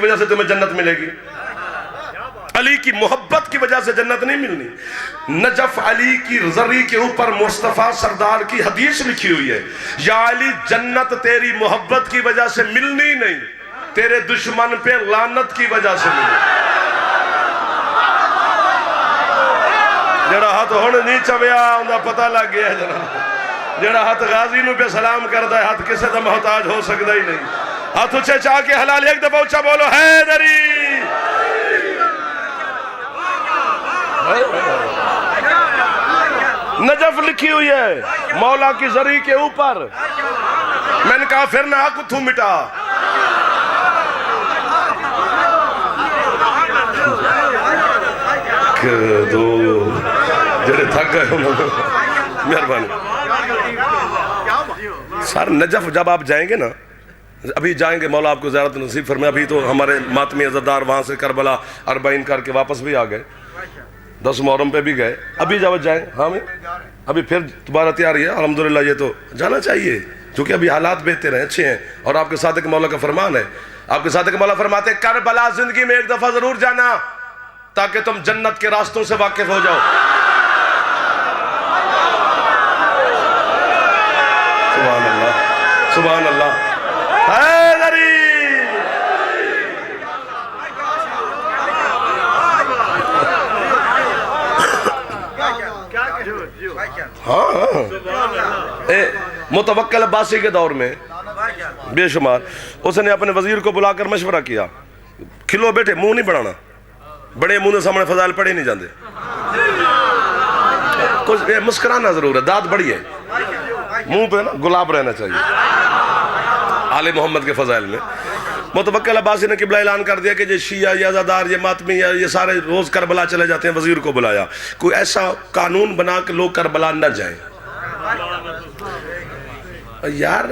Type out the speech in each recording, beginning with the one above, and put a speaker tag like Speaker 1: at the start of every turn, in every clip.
Speaker 1: وجہ سے تمہیں جنت ملے گی، علی کی محبت کی وجہ سے جنت نہیں ملنی۔ نجف علی کی زری کے اوپر مصطفیٰ سردار کی حدیث لکھی ہوئی ہے، یا علی جنت تیری محبت کی وجہ سے ملنی نہیں، تیرے دشمن پہ لعنت کی وجہ سے ملنی۔ جڑا ہاتھ ہونے نہیں چویا اندھا پتہ لگ گیا ہے جناب، جڑا ہاتھ غازی نو پہ سلام کردہ ہے ہاتھ کسے دا محتاج ہو سکتا ہی نہیں۔ ہاتھ اچھے چاہ کے حلال ایک دفعہ اچھا بولو حیدری۔ نجف لکھی ہوئی ہے مولا کی زری کے اوپر، میں نے کہا پھر نہ کتھوں مٹا۔ دو جڑے تھک گئے مہربانی سر۔ نجف جب آپ جائیں گے نا، ابھی جائیں گے، مولا آپ کو زیارت نصیب فرمائے۔ ابھی تو ہمارے ماتمی عزتدار وہاں سے کربلا 40 کر کے واپس بھی آ گئے، 10 محرم پہ بھی گئے۔ ابھی جب جائیں ہاں میں ابھی پھر دوبارہ تیاری ہے الحمدللہ، یہ تو جانا چاہیے کیونکہ ابھی حالات بہتر ہیں، اچھے ہیں، اور آپ کے صادق مولا کا فرمان ہے۔ آپ کے صادق مولا فرماتے ہیں کربلا زندگی میں ایک دفعہ ضرور جانا تاکہ تم جنت کے راستوں سے واقف ہو جاؤ۔ سبحان اللہ سبحان اللہ حیدری۔ ہاں متوکل عباسی کے دور میں بے شمار اس نے اپنے وزیر کو بلا کر مشورہ کیا، کھلو بیٹے منہ نہیں بڑھانا، بڑے منہ سامنے فضائل پڑھے نہیں جاندے، کچھ مسکرانا ضرور ہے، داد بڑی ہے، منہ پہ نا گلاب رہنا چاہیے آل محمد کے فضائل میں۔ متوکل عباسی نے قبلہ اعلان کر دیا کہ یہ شیعہ یہ عزادار یہ ماتمی یہ سارے روز کربلا چلے جاتے ہیں، وزیر کو بلایا، کوئی ایسا قانون بنا کہ لوگ کربلا نہ جائیں۔ یار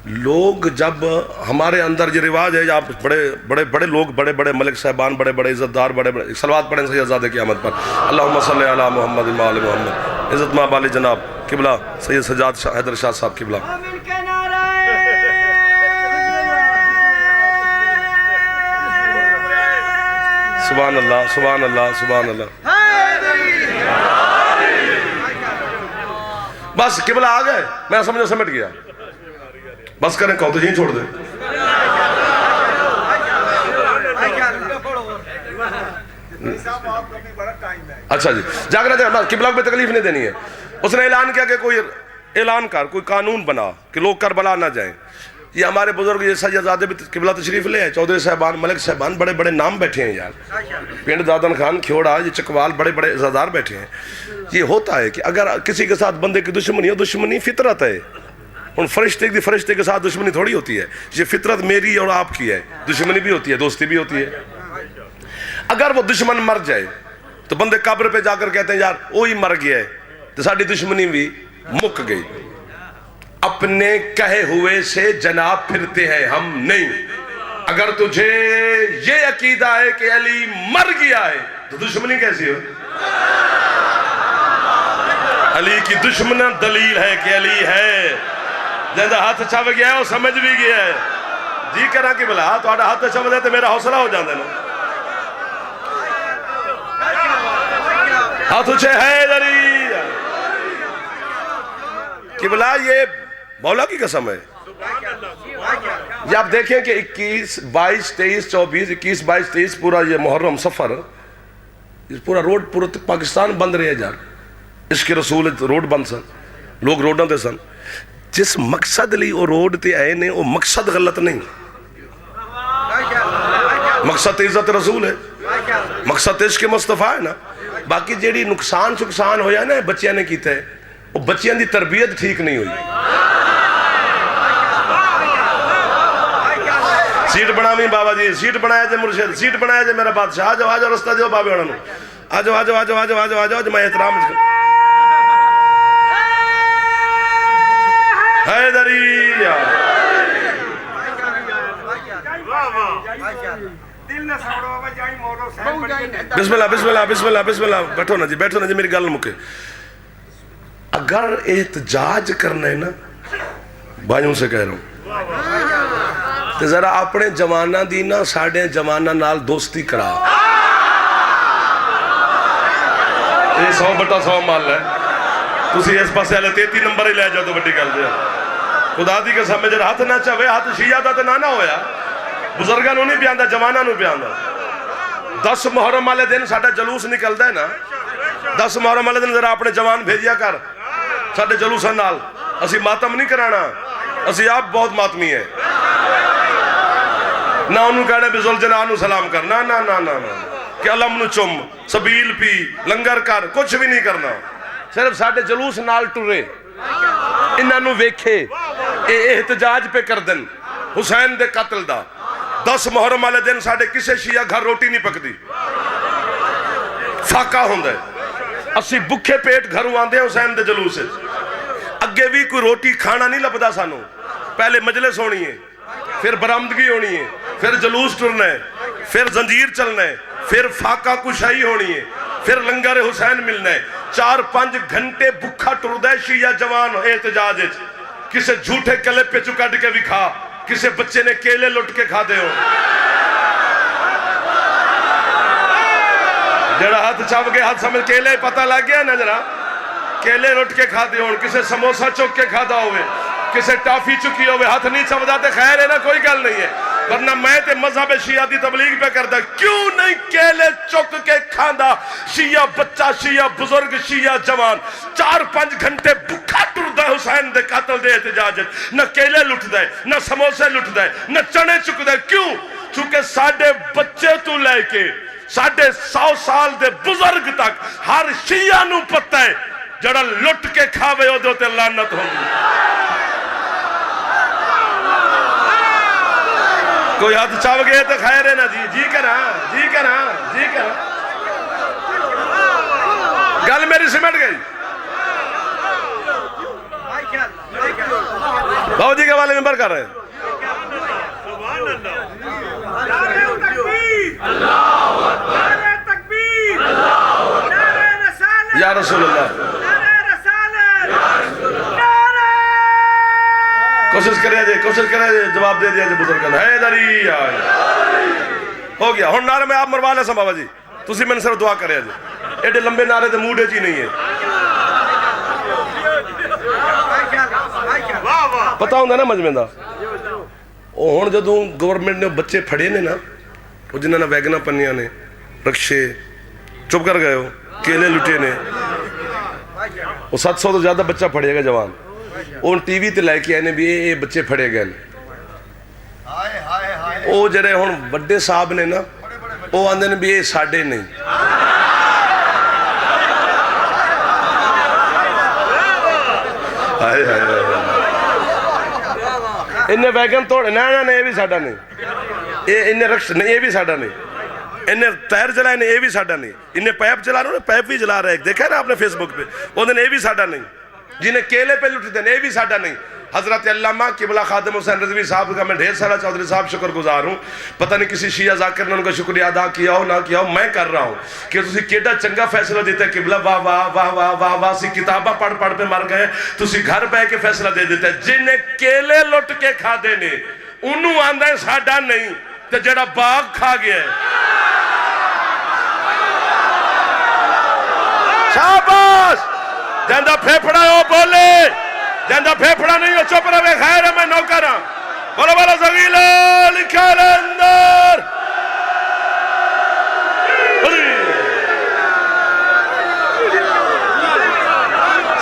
Speaker 1: لوگ جب ہمارے اندر یہ رواج ہے، آپ بڑے بڑے لوگ، بڑے بڑے ملک صاحبان، بڑے بڑے عزتدار، بڑے بڑے صلوات پڑھیں سید زادے کی آمد پر، اللہم صلی علی محمد و آل محمد۔ عزت مآب علی جناب قبلہ سید سجاد حیدر شاہ صاحب قبلہ۔ سبحان اللہ سبحان اللہ سبحان اللہ۔ بس قبلہ آ گئے، میں سمجھو سمٹ گیا، بس کریں کہو تو یہیں چھوڑ دیں۔ اچھا جی جاگرہ دے، قبلہ کو تکلیف نہیں دینی ہے۔ اس نے اعلان کیا کہ کوئی اعلان کر، کوئی قانون بنا کہ لوگ کربلا نہ جائیں۔ یہ ہمارے بزرگ یہ سید زادے بھی قبلہ تشریف لے ہیں، چودھری صاحبان، ملک صاحبان، بڑے بڑے نام بیٹھے ہیں یار، پنڈ دادن خان کھیوڑا، یہ چکوال، بڑے بڑے عزادار بیٹھے ہیں۔ یہ ہوتا ہے کہ اگر کسی کے ساتھ بندے کی دشمنی ہو، دشمنی فطرت ہے، ان فرشتے کے ساتھ دشمنی تھوڑی ہوتی ہے، یہ فطرت میری اور آپ کی ہے، دشمنی بھی ہوتی ہے دوستی بھی ہوتی ہے۔ اگر وہ دشمن مر جائے تو بندے قبر پہ جا کر کہتے ہیں یار وہی مر گیا ہے تو ساری دشمنی بھی مک گئی۔ اپنے کہے ہوئے سے جناب پھرتے ہیں ہم نہیں، اگر تجھے یہ عقیدہ ہے کہ علی مر گیا ہے تو دشمنی کیسی ہو؟ علی کی دشمن دلیل ہے کہ علی ہے، جہاں ہاتھ چھاپ گیا ہے وہ سمجھ بھی گیا ہے۔ جی کرا کہ بلا تو آڑا ہاتھ چھاپ دے تو میرا حوصلہ ہو جاندے نا۔ ہاتھ اچھے حیدری کہ بلا یہ مولا کی قسم ہے۔ یہ آپ دیکھیں کہ 21 22 23 24 21 22 23 پورا یہ محرم سفر، پورا روڈ پورا پاکستان بند رہے جار، اس کے رسول روڈ بند سن، لوگ روڈوں تے سن، جس مقصد لی وہ روڈ تے آئے نے وہ مقصد غلط نہیں، مقصد عزت رسول ہے، مقصد عشق مصطفیٰ ہے نا۔ باقی جیڑی نقصان شکسان ہویا نا بچیاں نے کیتا ہے، وہ بچیاں دی تربیت ٹھیک نہیں ہوئی۔ سیٹ بناویں بابا جی، سیٹ بنایا جے مرشد، سیٹ بنایا جے میرا بادشاہ، آجو آجو رستہ دیو بابے انہوں، آجو آجو آجو آجو آجو آجو آجو میں احترام حیدری۔ بسم اللہ بسم اللہ بسم اللہ بسم اللہ، بیٹھو نا جی میری گل مکے۔ اگر احتجاج کرنا ہے نا بھائیوں سے کہہ رہا ہوں، ذرا اپنے جواناں دی نہ ساڑھے جواناں نال دوستی کرا. یہ 100/100 مال ہے. تسی اس پاسے والے 33 نمبر ہی لے جاؤ تو بڑی گل جی. خدا دی قسم جڑا ہاتھ نہ چاہے ہاتھ شیعہ دا تے نہ ہویا. بزرگاں نوں نہیں پیاندا جواناں نوں پیاندا. 10 محرم والے دن ساڈا جلوس نکلدا ہے نا. 10 محرم والے دن ذرا اپنے جوان بھیجیا کر ساڈے جلوساں نال. اسی ماتم نہیں کرانا. اسی آپ بہت ماتمی ہیں. نہ انہوں کہنا بھی ذوالجلال نو سلام کرنا نہ نہ نہ کہ علم نو چم سبیل پی لنگر کر کچھ بھی نہیں کرنا. صرف ساڑھے جلوس نال ٹرے انہاں نو ویکھے اے احتجاج پہ کر دن حسین دے قتل دا. 10 محرم والے دن ساڑھے کسے شیعہ گھر روٹی نہیں پکدی. فاقہ ہوندہ ہے. اسی بکھے پیٹ گھروں آندے ہیں حسین دے جلوس ہے. اگے بھی کوئی روٹی کھانا نہیں لبدا سانو. پہلے مجلس ہونی ہے پھر برآمدگی ہونی ہے پھر جلوس ٹرنا ہے پھر زنجیر چلنا ہے پھر فاقہ کشائی ہونی ہے پھر لنگر حسین ملنا ہے. 4-5 گھنٹے بکھا ٹردہ ہے شیعہ جوان احتجاج ہے. کسے جھوٹے کلپ پہ چکڑ کے بھی کھا کسے بچے نے کیلے لٹ کے کھا دے ہو. جڑا ہاتھ چاپ کے ہاتھ سمجھ کیلے پتہ لگ گیا نا جڑا کیلے لٹ کے کھا دے ہو. کسے سموسہ چک کے کھا دا ہوئے کسے ٹافی چکی ہوئے ہاتھ نہیں چاپ دا تے خیر ہے نا کوئی گل نہیں ہے. ورنہ میں تے مذہب شیعہ دی تبلیغ پہ کردا کیوں نہیں کیلے چک کے کھاندا شیعہ بچہ شیعہ بزرگ شیعہ جوان 4-5 گھنٹے بکھا ٹردا ہے حسین دے قتل دے احتجاج. نہ کیلے لٹدا ہے نہ سموسے لٹدا ہے نہ چنے چکدا ہے. کیوں؟ چونکہ ساڈے بچے تو لے کے 100 سال دے بزرگ تک ہر شیعہ نو پتہ ہے جڑا لٹ کے کھاوے او دے تے لعنت ہوندی. کوئی ہاتھ چاو گئے تو خیر ہے نا جی. جی کرا جی کرا جی کرا. گل میری سمٹ گئی. بہو جی کے والے ممبر کر رہے ہیں. یا رسول اللہ. کوشش کرے جے جواب دے دیا جے بزرگان حیدری آئے ہو گیا. ہون نعرے میں آپ مروا لے سن بابا جی. تسی میں نے صرف دعا کرے جے ایڈے لمبے نعرے دے موڈے چی نہیں ہے. پتہ ہوندہ نا مجمع دا ہون جدوں گورنمنٹ نے بچے پھڑے نے نا وہ جنہاں نے ویگنا پنیاں نے رکشے چپ کر گئے ہو کیلے لٹے نے وہ 700 تو زیادہ بچہ پھڑے گا جوان. ان ٹی وی تے لے کے آئے نے بھی اے بچے پھڑے گئے. او جڑے ہن بڑے صاحب نے نا او آندے نے بھی اے ساڈے نہیں. ہائے ہائے انہیں ویگن توڑ نا یہ بھی ساڈا نہیں. انہیں رکش نہیں یہ بھی ساڈا نہیں. انہیں ٹائر جلائے نے یہ بھی ساڈا نہیں. انہیں پیپ جلا رہے پیپ بھی جلا رہے دیکھا نا آپ نے فیس بک پہ انہیں یہ بھی ساڈا نہیں. جنہیں کیلے پہ لٹ دیں یہ بھی ساڈا نہیں. حضرت علامہ قبلہ خادم حسین رضوی صاحب کا میں ڈھیر سارا چودھری صاحب شکر گزار ہوں. پتہ نہیں کسی شیعہ ذاکر نے ان کا شکریہ ادا کیا ہو نہ کیا ہو میں کر رہا ہوں کہ تسی کیڑا چنگا فیصلہ دیتا ہے قبلہ واہ واہ واہ واہ واہ واہ سی کتابہ پڑھ پڑھ پہ مر گئے تسی گھر بہ کے فیصلہ دے دیتا ہے. جنہیں کیلے لٹ کے کھا دینے انہوں آندہ ہے ساڈا نہیں تو جڑا باغ کھا گیا ہے. شاباش جاندہ پھیپڑا ہو بولے جاندہ پھیپڑا نہیں ہو چپ رہے خیر ہے میں نوکر ہوں. بولو بولو زغیلہ لکھا لے اندر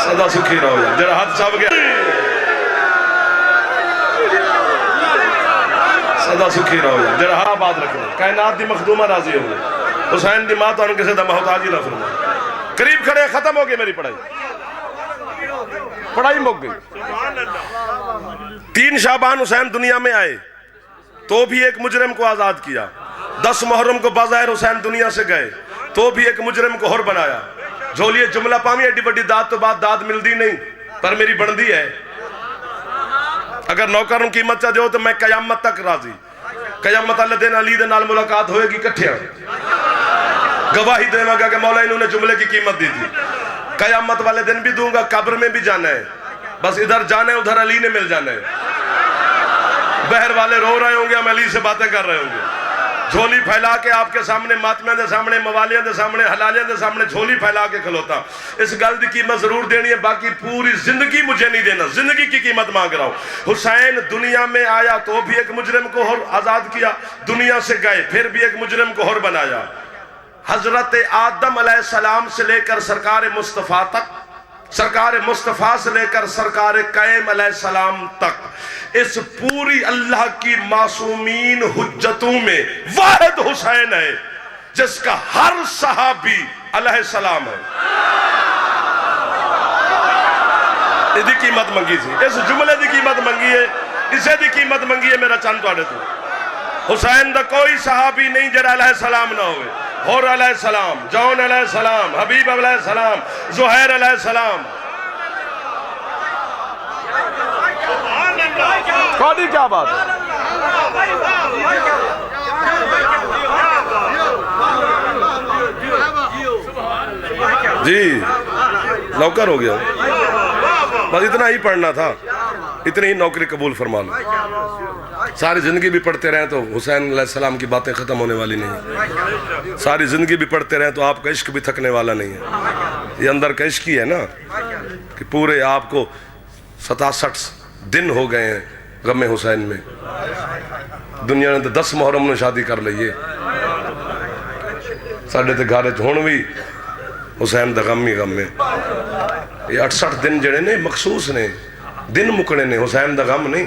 Speaker 1: صدا سکھی رہو جائے جڑا ہاتھ صاحب گیا صدا سکھی رہو جائے جڑا ہاتھ بات رکھنا کائنات دی مخدومہ راضی ہو گئے. حسین دی ماں تو ان کے سے دا محتاجی نہ فرما. قریب کھڑے ختم ہو گئی میری پڑھائی مک گئی. 3 شعبان حسین دنیا میں آئے تو بھی ایک مجرم کو آزاد کیا. 10 محرم کو بظاہر حسین دنیا سے گئے تو بھی ایک مجرم کو حر بنایا. جھولیے جملہ پامی ایڈی بڑی داد تو بات داد ملدی نہیں پر میری بندی ہے. اگر نوکروں قیمت چاہ دیو تو میں قیامت تک راضی. قیامت اللہ دین علی دے نال ملاقات ہوئے گی کٹھیا گواہی دے گا کہ مولا انہوں نے جملے کی قیمت دی تھی. قیامت والے دن بھی دوں گا قبر میں بھی جانا ہے بس ادھر جانا ہے ادھر علی نے مل جانا ہے. بہر والے رو رہے ہوں گے، ہم علی سے باتیں کر رہے ہوں گے. جھولی پھیلا کے آپ کے سامنے، ماتمیاں دے سامنے، موالیاں دے سامنے، حلالیاں دے سامنے جھولی پھیلا کے کھلوتا. اس گل دی قیمت ضرور دینی ہے، باقی پوری زندگی مجھے نہیں دینا، زندگی کی قیمت مانگ رہا ہوں. حسین دنیا میں آیا تو بھی ایک مجرم کو حر آزاد کیا، دنیا سے گئے پھر بھی ایک مجرم کو حر بنایا. حضرت آدم علیہ السلام سے لے کر سرکار مصطفیٰ تک، سرکار مصطفیٰ سے لے کر سرکار قائم علیہ السلام تک، اس پوری اللہ کی معصومین حجتوں میں واحد حسین ہے جس کا ہر صحابی علیہ السلام ہے. یہ دی قیمت منگی تھی، اس جملے دی قیمت منگی ہے، اسے دی قیمت منگی ہے. میرا چند توڑے تو حسین دا کوئی صحابی نہیں جڑا علیہ السلام نہ ہوئے. حور علیہ السلام، جون علیہ السلام، حبیب علیہ السلام، زہیر علیہ السلام. کوئی کیا بات ہے؟ جی نوکر ہو گیا، بس اتنا ہی پڑھنا تھا، اتنی ہی نوکری قبول فرما لو. ساری زندگی بھی پڑھتے رہیں تو حسین علیہ السلام کی باتیں ختم ہونے والی نہیں. ساری زندگی بھی پڑھتے رہیں تو آپ کا عشق بھی تھکنے والا نہیں ہے. یہ اندر کا عشق ہی ہے نا کہ پورے آپ کو 67 دن ہو گئے ہیں غم حسین میں. دنیا نے 10 محرم نے شادی کر لئیے، ساڑھے تے گھارے ہون بھی حسین دا غم ہی غم میں. یہ 68 دن جڑے نے مخصوص نے، دن مکنے نے، حسین دا غم نہیں.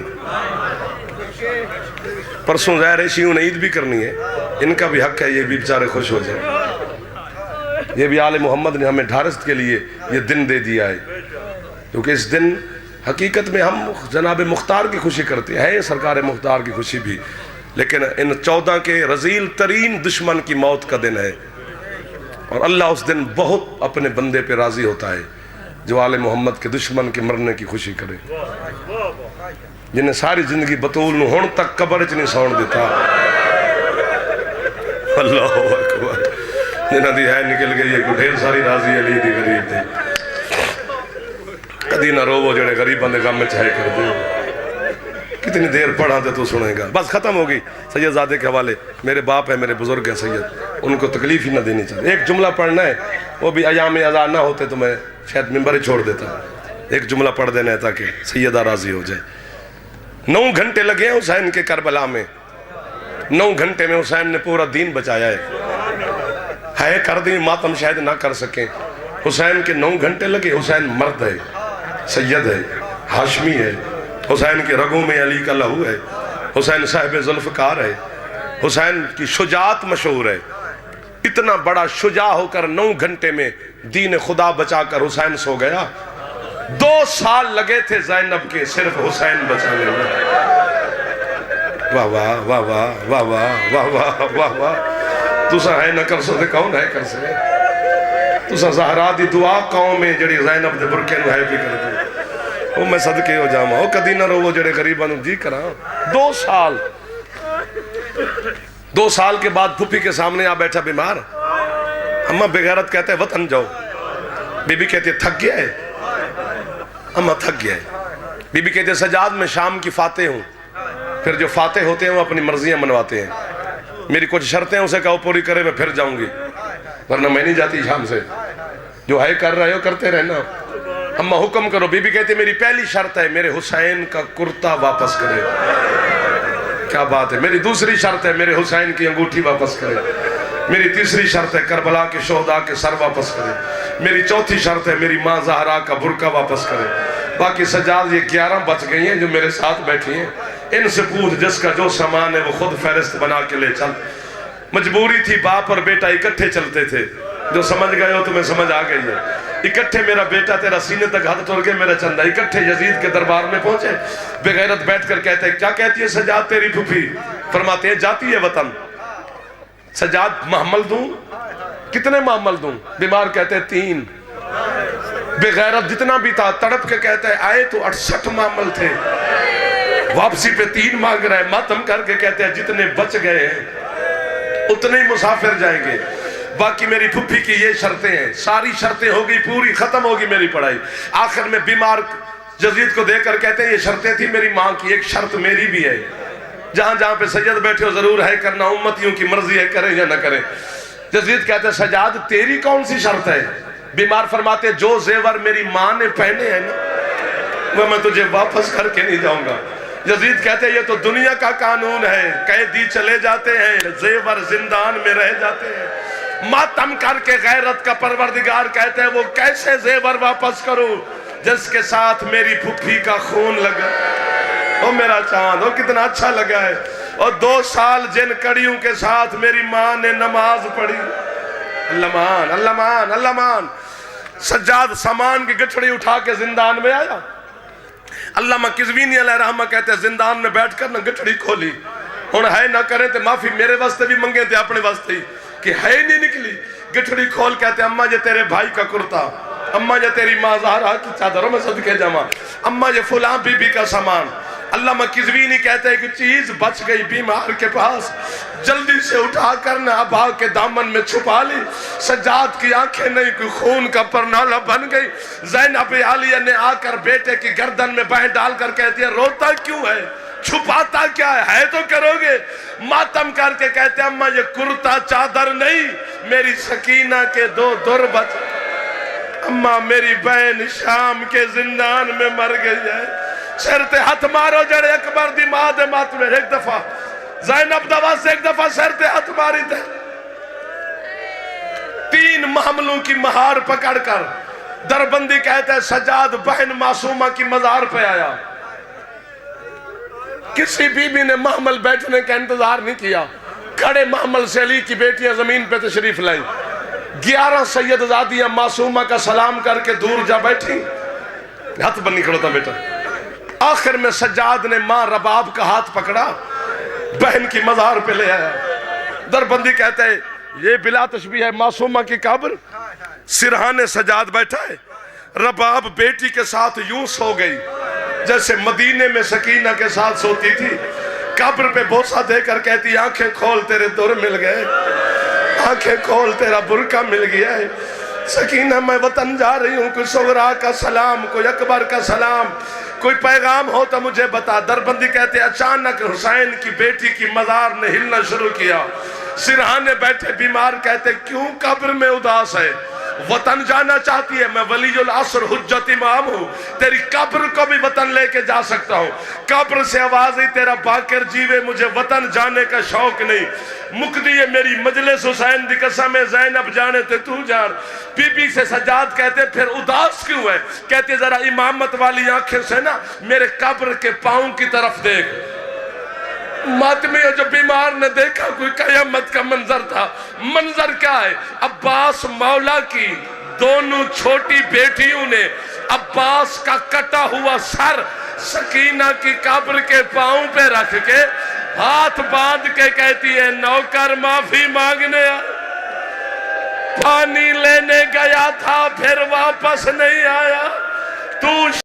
Speaker 1: پرسوں ظاہر ہے شیعوں نے عید بھی کرنی ہے، ان کا بھی حق ہے یہ بھی بیچارے خوش ہو جائیں. یہ بھی آل محمد نے ہمیں ڈھارست کے لیے یہ دن دے دیا ہے، کیونکہ اس دن حقیقت میں ہم جناب مختار کی خوشی کرتے ہیں، سرکار مختار کی خوشی بھی، لیکن ان 14 کے رذیل ترین دشمن کی موت کا دن ہے. اور اللہ اس دن بہت اپنے بندے پہ راضی ہوتا ہے جو آل محمد کے دشمن کے مرنے کی خوشی کرے، جنہیں ساری زندگی بطول نو ہون تک قبر چ نہیں سون دیتا. اللہ اکبر. جنہ دی ہے نکل گئی ہے کو ڈھیر ساری راضی علی دی غریب دی. کدی نہ روو جڑے غریباں دے غم وچ ہے کر دے. کتنی دیر پڑھا تے تو سنے گا. بس ختم ہو گئی. سید زادے کے حوالے، میرے باپ ہے، میرے بزرگ ہیں سید، ان کو تکلیف ہی نہ دینی چاہیے. ایک جملہ پڑھنا ہے، وہ بھی ایام ازا نہ ہوتے تو میں شاید ممبر ہی چھوڑ دیتا. ایک جملہ پڑھ دینا ہے تاکہ سیدہ راضی ہو جائے. 9 گھنٹے لگے ہیں حسین کے کربلا میں. 9 گھنٹے میں حسین نے پورا دین بچایا ہے کر دیں ماتم شاید نہ کر سکیں. حسین کے 9 گھنٹے لگے. حسین مرد ہے، سید ہے، ہاشمی ہے. حسین کے رگوں میں علی کا لہو ہے. حسین صاحب ذوالفقار ہے. حسین کی شجاعت مشہور ہے. اتنا بڑا شجاع ہو کر 9 گھنٹے میں دین خدا بچا کر حسین سو گیا. 2 سال لگے تھے زینب کے صرف حسین بچانے میں. واہ واہ واہ واہ واہ واہ واہ واہ واہ واہ. تسا ہے نہ کر سکتے، کون ہے کر سکتے؟ تسا زہرا دی دعا قوم میں جڑی زینب دے برکے نو ہے بھی کر دے. وہ میں صدقے ہو جاما، وہ کدی نہ رو وہ جڑے غریباں نو جی کراں. 2 سال 2 سال کے بعد پھپھی کے سامنے آ بیٹھا بیمار. اماں بغیرت کہتے ہیں وطن جاؤ. بی بی کہتی ہے تھک گیا ہے. اماں تھک گیا ہے. بی بی کہتے ہیں سجاد میں شام کی فاتح ہوں. پھر جو فاتح ہوتے ہیں وہ اپنی مرضیاں منواتے ہیں. میری کچھ شرطیں اسے کہو پوری کرے میں پھر جاؤں گی، ورنہ میں نہیں جاتی شام سے. جو ہے کر رہے ہو کرتے رہنا. اماں حکم کرو. بی بی کہتے ہیں میری پہلی شرط ہے میرے حسین کا کرتا واپس کرے. کیا بات ہے. میری دوسری شرط ہے میرے حسین کی انگوٹھی واپس کرے. میری تیسری شرط ہے کربلا کے شہداء کے سر واپس کرے. میری چوتھی شرط ہے میری ماں زہرا کا برقع واپس کرے. باقی سجاد یہ 11 بچ گئی ہیں جو میرے ساتھ بیٹھی ہیں. ان سے پوچھ جس کا جو سامان ہے وہ خود فہرست بنا کے لے چل. مجبوری تھی، باپ اور بیٹا اکٹھے چلتے تھے. جو سمجھ گئے ہو تمہیں سمجھ آ گئی ہے. اکٹھے میرا بیٹا تیرا سینے تک ہاتھ توڑ کے میرا چندہ. اکٹھے یزید کے دربار میں پہنچے. بغیرت بیٹھ کر کہتے ہیں کیا کہتی ہے سجاد تیری پھپھی؟ فرماتے ہیں جاتی ہے وطن. سجاد محمل دوں؟ کتنے محمل دوں؟ بیمار کہتے ہیں 3. بغیرت جتنا بھی تھا تڑپ کے کہتا ہے آئے تو 68 محمل تھے، واپسی پہ 3 مانگ رہے ہیں. ماتم کر کے کہتے ہیں جتنے بچ گئے ہیں اتنے ہی مسافر جائیں گے. باقی میری پھپھی کی یہ شرطیں ہیں. ساری شرطیں ہو گئی پوری، ختم ہوگی میری پڑھائی. آخر میں بیمار یزید کو دے کر کہتے ہیں یہ شرطیں تھی میری ماں کی، ایک شرط میری بھی ہے. جہاں جہاں پہ سید بیٹھے ہو ضرور ہے کرنا امتیوں کی مرضی ہے کریں یا نہ کریں. یزید کہتے ہیں سجاد تیری کون سی شرط ہے؟ بیمار فرماتے جو زیور میری ماں نے پہنے ہیں نا وہ میں تجھے واپس کر کے نہیں جاؤں گا. یزید کہتے ہیں یہ تو دنیا کا قانون ہے، قیدی چلے جاتے ہیں زیور زندان میں رہ جاتے ہیں. ماتم کر کے غیرت کا پروردگار کہتے ہیں وہ کیسے زیور واپس کروں جس کے ساتھ میری پھپھی کا خون لگا. او میرا چاند، او کتنا اچھا لگا ہے. اور 2 سال جن کڑیوں کے ساتھ میری ماں نے نماز پڑھی. اللہ مان اللہ مان اللہ مان. سجاد سامان کی گٹھڑی اٹھا کے زندان میں آیا. علامہ قزوینی علیہ رحمہ کہتے ہیں زندان میں بیٹھ کر نہ گٹھڑی کھولی. ہن ہے نہ کریں تے معافی میرے واسطے بھی منگے تھے اپنے واسطے کہ ہے نہیں نکلی. گٹھڑی کھول کہتے ہیں اماں یہ تیرے بھائی کا کرتا، اماں یہ تیری ماں زہرا کی چادروں میں صدقے جمع، اماں یہ فلاں بی بی کا سامان. علامہ قزوینی کہتے ہیں کہ چیز بچ گئی بیمار کے پاس، جلدی سے اٹھا کر نہ ابا کے دامن میں چھپا لی. سجاد کی آنکھیں نہیں کوئی خون کا پرنالہ بن گئی. زینب عالیہ نے آ کر بیٹے کی گردن میں بہیں ڈال کر کہتی ہے روتا کیوں ہے، چھپاتا کیا ہے تو کرو گے. ماتم کر کے کہتے ہیں اماں یہ کرتا چادر نہیں میری سکینہ کے 2 در بچ. اماں میری بہن شام کے زندان میں مر گئی ہے. سرتے ہاتھ مارو جڑے اکبر دی ماں دے مات میں. ایک دفعہ زینب دوا سے ایک دفعہ سرتے ہاتھ ماری تھے. 3 محملوں کی مہار پکڑ کر دربندی کہتے ہیں سجاد بہن معصومہ کی مزار پہ آیا. کسی بی بی نے محمل بیٹھنے کا انتظار نہیں کیا. کھڑے محمل سے علی کی بیٹیاں زمین پہ تشریف لائیں. 11 سید زادیاں معصومہ کا سلام کر کے دور جا بیٹھی. ہاتھ بنی کھڑا تھا بیٹا. آخر میں سجاد نے ماں رباب کا ہاتھ پکڑا بہن کی مزار پہ لے آیا. دربندی کہتے ہیں یہ بلا تشبیہ ہے معصومہ کی قبر. سرہانے سجاد بیٹھا ہے. رباب بیٹی کے ساتھ یوں سو گئی جیسے مدینے میں سکینہ کے ساتھ سوتی تھی. قبر پہ بوسہ دے کر کہتی آنکھیں کھول تیرے در مل گئے، آنکھیں کھول تیرا برقع مل گیا ہے. سکینہ میں وطن جا رہی ہوں، کوئی صغرا کا سلام، کوئی اکبر کا سلام، کوئی پیغام ہو تو مجھے بتا. دربندی کہتے اچانک حسین کی بیٹی کی مزار نے ہلنا شروع کیا. سرہانے بیٹھے بیمار کہتے کیوں قبر میں اداس ہے، وطن جانا چاہتی ہے. میں ولی العصر حجت امام ہوں، تیری قبر کو بھی وطن لے کے جا سکتا ہوں. قبر سے آواز ہی تیرا باقر جیوے، مجھے وطن جانے کا شوق نہیں. مقدی ہے میری مجلس حسین دی قسم ہے زینب جانے تے تو جان. بی بی سے سجاد کہتے پھر اداس کیوں ہے؟ کہتے ذرا امامت والی آنکھیں سے نا میرے قبر کے پاؤں کی طرف دیکھ. ماتمی جو بیمار نے دیکھا کوئی قیامت کا منظر تھا. منظر کیا ہے؟ عباس مولا کی دونوں چھوٹی بیٹیوں نے عباس کا کٹا ہوا سر سکینہ کی قبر کے پاؤں پہ رکھ کے ہاتھ باندھ کے کہتی ہے نوکر معافی مانگنے پانی لینے گیا تھا پھر واپس نہیں آیا. تو